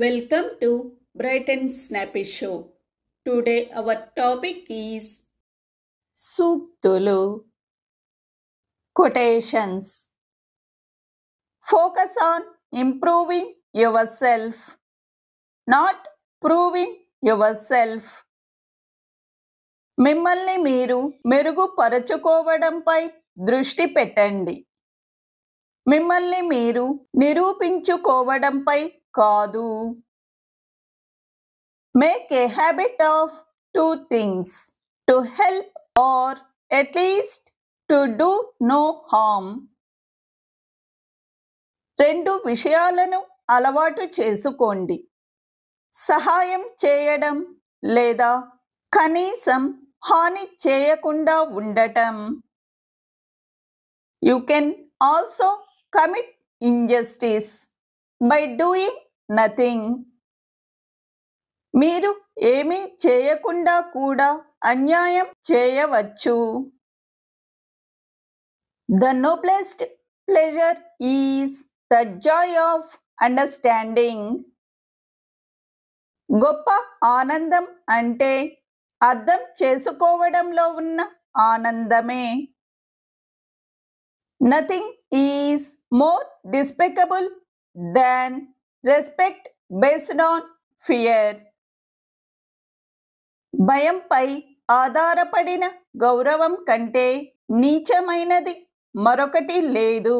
Welcome to Bright and Snappy Show. Today our topic is Suktulu. Quotations. Focus on improving yourself, not proving yourself. మిమ్మల్ని మీరు మెరుగుపరచుకోవడంపై దృష్టి పెట్టండి, మిమ్మల్ని మీరు నిరూపించుకోవడంపై కాదు. Make a habit of two things: to help or at least to do no harm. రెండు విషయాలను అలవాటు చేసుకోండి: సహాయం చేయడం లేదా కనీసం హాని చేయకుండా ఉండటం. You can also commit injustice by doing nothing. మీరు ఏమీ చేయకుండా కూడా అన్యాయం చేయవచ్చు. The noblest pleasure is the joy of understanding. గొప్ప ఆనందం అంటే అర్థం చేసుకోవడంలో ఉన్న ఆనందమే. Nothing is more despicable than respect based on fear. భయంపై ఆధారపడిన గౌరవం కంటే నీచమైనది మరొకటి లేదు.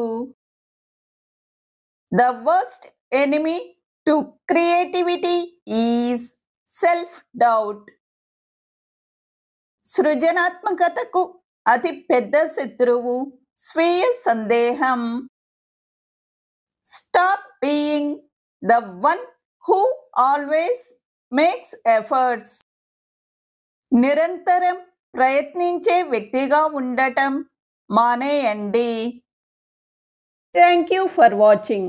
The worst enemy to creativity is self-doubt. సృజనాత్మకతకు అతి పెద్ద శత్రువు స్వీయ సందేహం. Stop being the one who always makes efforts. నిరంతరం ప్రయత్నించే వ్యక్తిగా ఉండటం మానేయండి. Thank you for watching.